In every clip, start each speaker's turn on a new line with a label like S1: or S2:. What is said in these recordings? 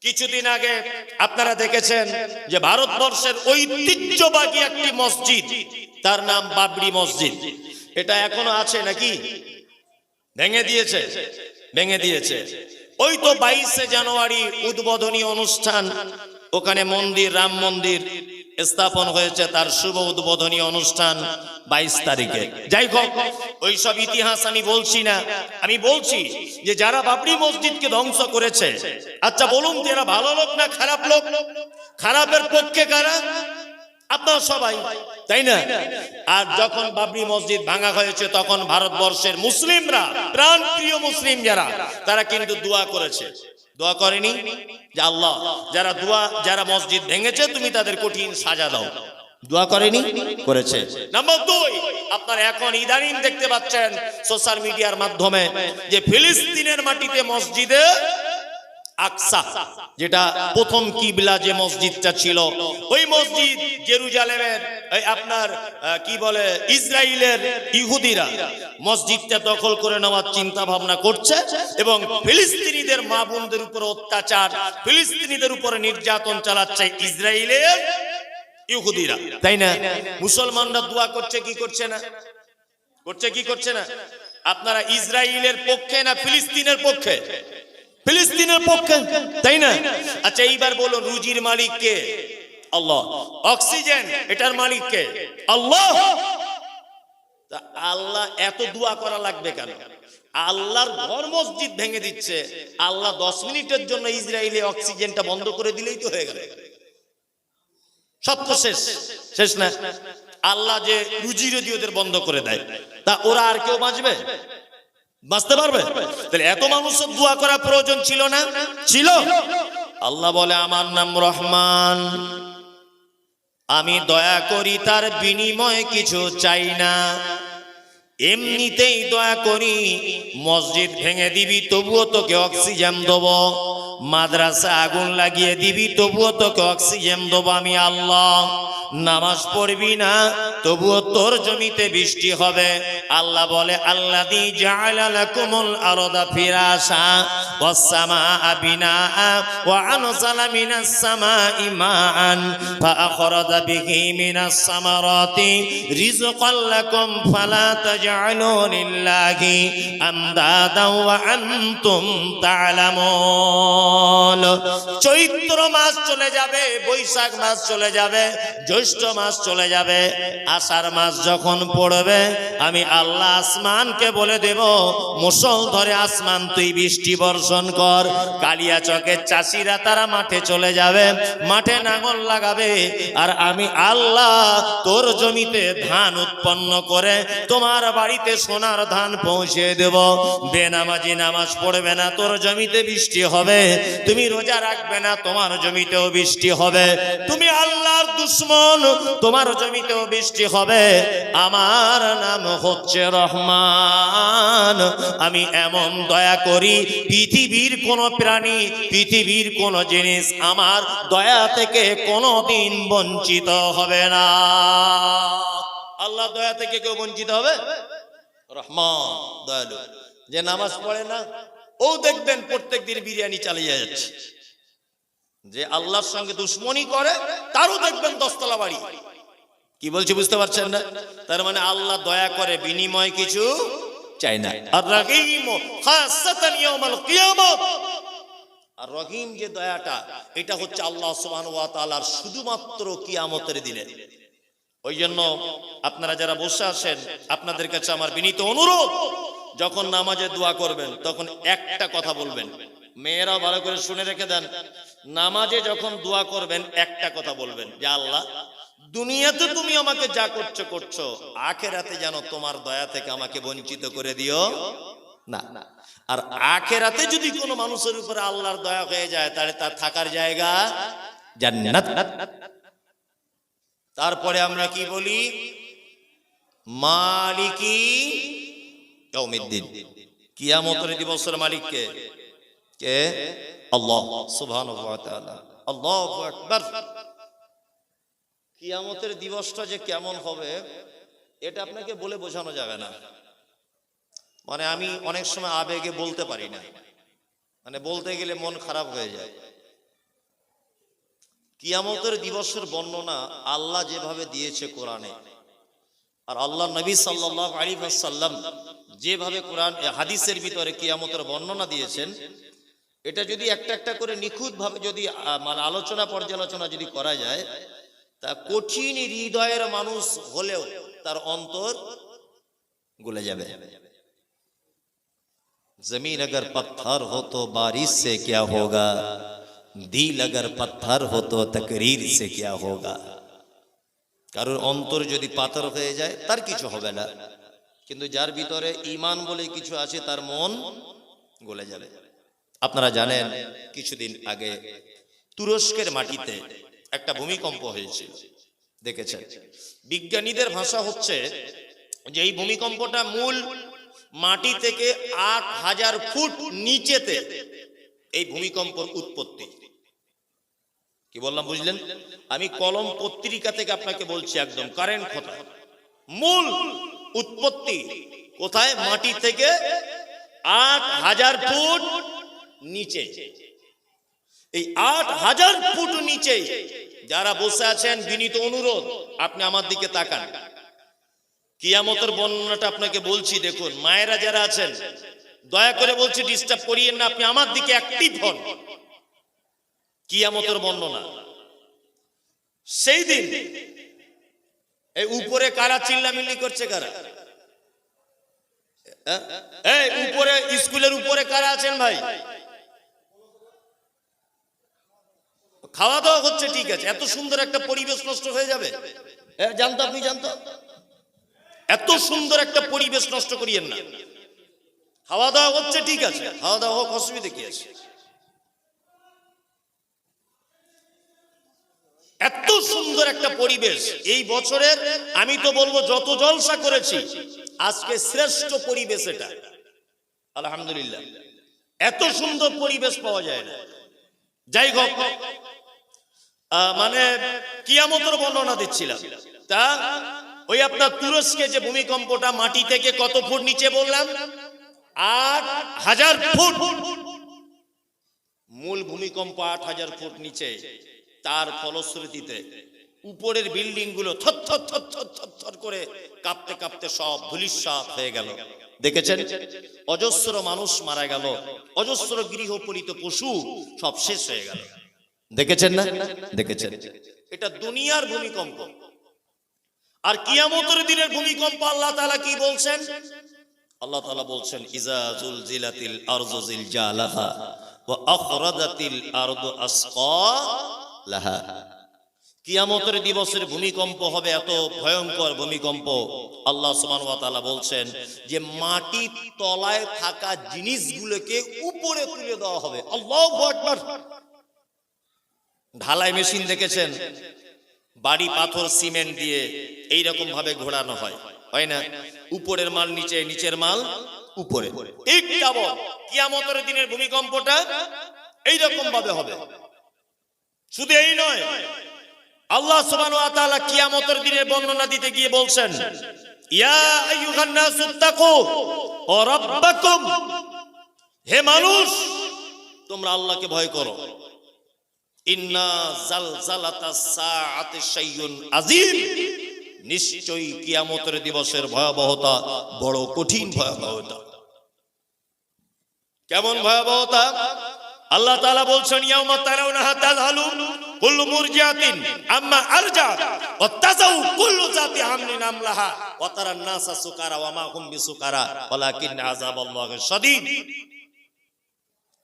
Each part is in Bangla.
S1: কিছুদিন আগে আপনারা দেখেছেন যে ভারতবর্ষের ঐতিহ্যবাহী একটি মসজিদ, তার নাম বাবরি মসজিদ, এটা এখনো আছে নাকি? ভেঙে দিয়েছে, ভেঙে দিয়েছে। ওই তো 22শে জানুয়ারি উদ্বোধনী অনুষ্ঠান, ওখানে মন্দির, রাম মন্দির স্থাপন হয়েছে, তার শুভ উদ্বোধনী অনুষ্ঠান 22 তারিখে। যাই হোক, ওই সব ইতিহাস আমি বলছি না, আমি বলছি যে যারা বাবরি মসজিদকে ধ্বংস করেছে, আচ্ছা বলুন তো এরা ভালো লোক না খারাপ লোক? খারাপের পক্ষে কারা? আপনারা সবাই, তাই না? আর যখন বাবরি মসজিদ ভাঙা হয়েছে তখন ভারতবর্ষের মুসলিমরা, প্রাণপ্রিয় মুসলিম যারা, তারা কিন্তু দোয়া করেছে। দোয়া করেনি যে আল্লাহ যারা মসজিদ ভেঙেছে তুমি তাদের কঠিন সাজা দাও? দোয়া করেনি? করেছে। নাম্বার 2, আপনারা এখন ইদানিং দেখতে পাচ্ছেন সোশ্যাল মিডিয়ার মাধ্যমে যে ফিলিস্তিনের মাটিতে মসজিদে আকসা, যেটা প্রথম কিবলা যে মসজিদটা ছিল, ওই মসজিদ জেরুজালেমের আপনার কি বলে ইসরায়েলের ইহুদিরা মসজিদটা দখল করে নেওয়ার চিন্তা ভাবনা করছে এবং ফিলিস্তিনিদের মা বোনদের উপর অত্যাচার, ফিলিস্তিনিদের উপরে নির্যাতন চালাচ্ছে ইসরায়েলের ইহুদিরা, তাই না? মুসলমানরা দোয়া করছে কি করছে না? করছে কি করছে না? আপনারা ইসরায়েলের পক্ষে না ফিলিস্তিনের পক্ষে? ফিলিস্তিনের পক্ষে, তাই না? আচ্ছা এইবার বলুন, রুজির মালিক কে? আল্লাহ। অক্সিজেন এটার মালিক কে? আল্লাহ। আল্লাহ এত দোয়া করা লাগবে কেন? আল্লাহর ঘর মসজিদ ভেঙে দিচ্ছে, আল্লাহ 10 মিনিটের জন্য ইসরায়েলে অক্সিজেনটা বন্ধ করে দিলেই তো হয়ে গেল, সব তো শেষ। শেষ না? আল্লাহ যে রুজি রুজি ওদের বন্ধ করে দেয়, তা ওরা আর কেউ বাঁচবে? বাঁচতে পারবে? তাহলে এত মানুষের দোয়া করা প্রয়োজন ছিল না? ছিল। আল্লাহ বলে আমার নাম রহমান, আমি দয়া করি, তার বিনিময়ে কিছু চাই না, এমনিতেই দয়া করি। মসজিদ ভেঙে দিবি তবুও তোকে অক্সিজেন দেবো, মাদ্রাসা আগুন লাগিয়ে দিবি তবুও তোকে অক্সিজেন দেবো আমি আল্লাহ। নামাজ পড়বি না তবুও তোর জমিতে বৃষ্টি হবে। আল্লাহ বলে আল্লাযী জাআলা লাকুমুল আরদা ফিরাশা ওয়াস সামাআ বিনাআ ওয়া আনজালা মিনাস সামাই মাআন ফাআখরাজা বিহি মিনাস সামারাতি রিজকাল লাকুম ফালা তাজআলু লিল্লাহি আমদাদা ওয়া আনতুম তা'লামুন। চৈত্র মাস চলে যাবে, বৈশাখ মাস চলে যাবে, জ্যৈষ্ঠ মাস চলে যাবে, আষাঢ় মাস যখন পড়বে আমি আল্লাহ আসমানকে বলে দেব মুষল ধরে আসমান তুই বৃষ্টি বর্ষণ কর। কালিয়া চকের চাষিরা তারা মাঠে চলে যাবে, মাঠে নাঙল লাগাবে, আর আমি আল্লাহ তোর জমিতে ধান উৎপন্ন করে তোমার বাড়িতে সোনার ধান পৌঁছে দেব। বেনামাজি নামাজ পড়বে না, তোর জমিতে বৃষ্টি হবে। তুমি রোজা রাখবে না, তোমার জমিতেও বৃষ্টি হবে। তুমি আল্লাহর দুশমন, তোমার জমিতেও বৃষ্টি হবে। আমার নাম হচ্ছে রহমান। আমি এমন দয়া করি, পৃথিবীর কোন প্রাণী, পৃথিবীর কোন জিনিস আমার দয়া থেকে কোনদিন বঞ্চিত হবে না। আল্লাহ দয়া থেকে কেউ বঞ্চিত হবে? রহমান দয়ালু। যে নামাজ পড়ে না ও দেখবেন প্রত্যেকদিন বিরিয়ানি চালিয়ে যাচ্ছে। যে আল্লাহর সঙ্গে দুশ্মনী করে তারও দেখবেন 10 তলা বাড়ি। কি বলছে বুঝতে পারছেন না? তার মানে আল্লাহ দয়া করে, বিনিময় কিছু চাই না। আর রহিম খাসাতান ইয়াউমাল কিয়ামত, আর রহিম যে দয়াটা, এটা হচ্ছে আল্লাহ সুবহানাহু ওয়া তাআলার শুধুমাত্র কিয়ামতের দিনে। ওই জন্য আপনারা যারা বসে আছেন, আপনাদের কাছে আমার বিনীত অনুরোধ, যখন নামাজে দোয়া করবেন তখন একটা কথা বলবেন। মেয়েরা ভালো করে শুনে রেখে দেন, নামাজে যখন দোয়া করবেন একটা কথা বলবেন যে আল্লাহ দুনিয়াতে তুমি আমাকে যা করছো করছো, আখিরাতে যেন তোমার দয়া থেকে আমাকে বঞ্চিত করে দিও না। আর আখিরাতে যদি কোনো মানুষের উপরে আল্লাহর দয়া হয়ে যায় তাহলে তার থাকার জায়গা জান্নাত। তারপরে আমরা কি বলি? মালিকি ইয়াউমিদ্দিন, কিয়ামতের দিবসের মালিক কে? কে? আল্লাহ সুবহানাহু ওয়া তাআলা। আল্লাহু আকবার। কিয়ামতের দিবসটা যে কেমন হবে এটা আপনাকে বলে বোঝানো যাবে না। মানে আমি অনেক সময় আবেগে বলতে পারি না, মানে বলতে গেলে মন খারাপ হয়ে যায়। কিয়ামতের দিবসের বর্ণনা আল্লাহ যেভাবে দিয়েছে কোরআনে, আর আল্লাহ নবী সাল্লাল্লাহু আলাইহি ওয়াসাল্লাম যেভাবে কোরআন হাদিসের ভিতরে কিয়ামতের বর্ণনা দিয়েছেন, এটা যদি একটা একটা করে নিখুঁত ভাবে যদি মানে আলোচনা পর্যালোচনা যদি করা যায়, তা কঠিন হৃদয়ের মানুষ হলেও তার অন্তর গলে যাবে। जमीन अगर पत्थर हो तो बारिश से क्या होगा, दिल अगर पत्थर हो तो तकरीर से क्या होगा। কারোর অন্তর যদি পাথর হয়ে যায় তার কিছু হবে না, কিন্তু যার ভিতরে ঈমান বলে কিছু আছে তার মন গলে যাবে। আপনারা জানেন কিছুদিন আগে তুরস্কের মাটিতে একটা ভূমিকম্প হয়েছিল, দেখেছেন। বিজ্ঞানীদের ভাষা হচ্ছে যে এই ভূমিকম্পটা মূল মাটি থেকে ৮,০০০ ফুট নিচেতে এই ভূমিকম্পর উৎপত্তি। কি বললাম বুঝলেন? আমি কলম পত্রিকা থেকে আপনাকে বলছি একদম কারেন্ট কথা। মূল উৎপত্তি কোথায়? মাটি থেকে ৮,০০০ ফুট নিচে। এই ৮,০০০ ফুট নিচে যারা বসে আছেন, বিনীত অনুরোধ আপনি আমার দিকে তাকান। কিয়ামতের বর্ণনাটা আপনাকে বলছি, দেখুন। মায়েরা যারা আছেন দয়া করে বলছি ডিস্টার্ব করিয়েন না, আপনি আমার দিকে অ্যাক্টিভ হন। কিয়ামতের বর্ণনা সেই দিন এই উপরে কারা চিল্লামিল্লি করছে? কারা? এই উপরে স্কুলের উপরে কারা আছেন ভাই? খাওয়া দাওয়া হচ্ছে, ঠিক আছে। এত সুন্দর একটা পরিবেশ নষ্ট হয়ে যাবে? জানতো আপনি? জানতো? এত সুন্দর একটা পরিবেশ নষ্ট করিয়েন না। খাওয়া দাওয়া হচ্ছে, ঠিক আছে, খাওয়া দাওয়া হোক, অসুবিধা কি আছে? এত সুন্দর একটা পরিবেশ এই বছরের, আমি তো বলবো যত জলসা করেছি আজকে শ্রেষ্ঠ পরিবেশ এটা, আলহামদুলিল্লাহ। এত সুন্দর পরিবেশ পাওয়া যায় না। যাই হোক, মানে কিয়ামতের বর্ণনা দিচ্ছিলাম। তা ওই আপনার তুরস্কে যে ভূমিকম্পটা মাটি থেকে কত ফুট নিচে বললাম? ৮,০০০ ফুট। মূল ভূমিকম্প ৮,০০০ ফুট নিচে। তার ফলশ্রুতিতে উপরের বিল্ডিং গুলো থর করে কাঁপতে কাঁপতে সব ধূলিসাৎ হয়ে গেল। দেখেছেন? অজস্র মানুষ মারা গেল, অজস্র গৃহপালিত পশু সব শেষ হয়ে গেল। দেখেছেন না? দেখেছেন? এটা দুনিয়ার ভূমিকম্প। আর কিয়ামতের দিনের ভূমিকম্প আল্লাহ তাআলা কি বলছেন? আল্লাহ তাআলা বলছেন, ইজা জুলজিলাতিল আরজু জিলজালাহা ওয়া আখরাজাতিল আরদু আসকালাহা। কিয়ামতের দিবসের ভূমিকম্প হবে এত ভয়ঙ্কর ভূমিকম্প। আল্লাহ সুবহানাহু ওয়া তাআলা বলছেন যে মাটির তলায় থাকা জিনিসগুলোকে উপরে তুলে দেওয়া হবে। আল্লাহু আকবার। ঢালাই মেশিন দেখেছেন? বাড়ি, পাথর, সিমেন্ট দিয়ে এইরকম ভাবে ঘোরানো হয়, হয় না? উপরের মাল নিচে, নিচের মাল উপরে। ঠিক তেমন কিয়ামতের দিনের ভূমিকম্পটা এইরকম ভাবে হবে। শুধু এই নয়, আল্লাহ সুবহানাহু ওয়া তাআলা কিয়ামতের দিনের বর্ণনা দিতে গিয়ে বলছেন, ইয়া আইয়ুহান নাসুত্তাকু রাব্বাকুম। হে মানুষ, তোমরা আল্লাহকে ভয় করো। ইন্না জালজালাতাস সাআতি শাইউন আযীম। নিশ্চয়ই কিয়ামতের দিবসের ভয়াবহতা বড় কঠিন ভয়াবহতা। কেমন ভয়াবহতা? আল্লাহ তাআলা বলছেন, ইয়াউমা তারাউনাহা তাযহালু কুল্লু মুরজিআতিন আম্মা আরজাত ওয়া তাযাউ কুল্লু যাতি হামলিন আমলাহা ওয়া তারান নাসা সুকারা ওয়া মা হুম বিসুকারা ওয়ালাকিন আযাবাল্লাহি শাদীদ।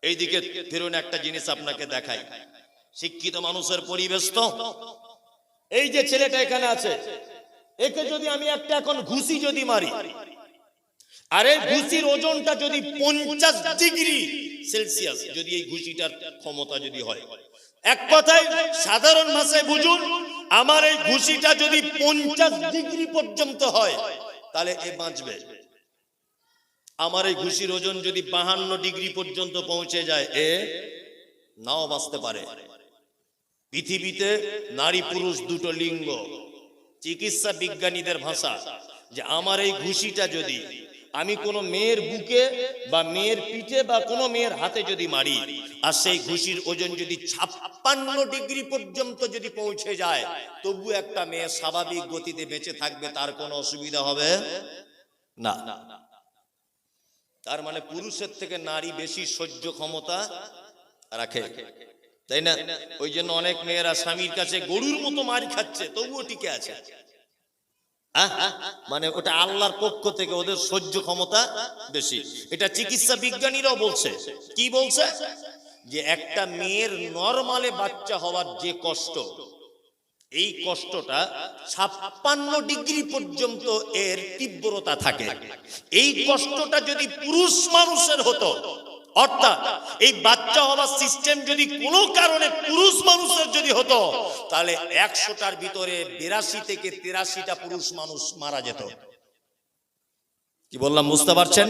S1: এইদিকে ফিরুন, একটা জিনিস আপনাকে দেখাই। শিক্ষিত মানুষের পরিবেশ তো। এই যে ছেলেটা এখানে আছে, একে যদি আমি একটা এখন ঘুষি যদি মারি, আর এই ঘুষির ওজনটা যদি 50 ডিগ্রি সেলসিয়াস যদি এই ঘুষিটার ক্ষমতা যদি হয়, এক কথায় সাধারণ ভাষায় বুঝুন, আমার এই ঘুষিটা যদি 50 ডিগ্রি পর্যন্ত হয় তাহলে এ বাঁচবে। আমার এই ঘুষির ওজন যদি 52 ডিগ্রি পর্যন্ত পৌঁছে যায়, এ নাও বাঁচতে পারে। পৃথিবীতে নারী পুরুষ দুটো লিঙ্গ। চিকিৎসা বিজ্ঞানীদের ভাষা যে আমার এই ঘুষিটা যদি আমি কোনো মেয়ের বুকে বা মেয়ের পিঠে বা কোনো মেয়ের হাতে যদি মারি, আর সেই ঘুষির ওজন যদি 56 ডিগ্রি পর্যন্ত যদি পৌঁছে যায়, তবু একটা মেয়ে স্বাভাবিক গতিতে বেঁচে থাকবে, তার কোনো অসুবিধা হবে না। তার মানে পুরুষের থেকে নারী বেশি সহ্য ক্ষমতা রাখে, তাই না? ওই জন্য অনেক মেয়েরা স্বামীর কাছে গরুর মতো মার খাচ্ছে, তবুও টিকে আছে। মানে ওটা আল্লাহর পক্ষ থেকে ওদের সহ্য ক্ষমতা বেশি। এটা চিকিৎসা বিজ্ঞানীরাও বলছে। কি বলছে? যে একটা মেয়ের নরমালে বাচ্চা হওয়ার যে কষ্ট, এই কষ্টটা 56 ডিগ্রি পর্যন্ত এর তীব্রতা থাকে। এই কষ্টটা যদি পুরুষ মানুষের হতো, অর্থাৎ এই বাচ্চা হওয়ার সিস্টেম যদি কোনো কারণে পুরুষ মানুষের যদি হতো, তাহলে 100টার ভিতরে 82 থেকে 83টা পুরুষ মানুষ মারা যেত। কি বললাম বুঝতে পারছেন?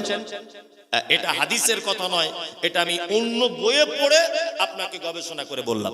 S1: এটা হাদিসের কথা নয়, এটা আমি অন্য বইয়ে পড়ে আপনাকে গবেষণা করে বললাম।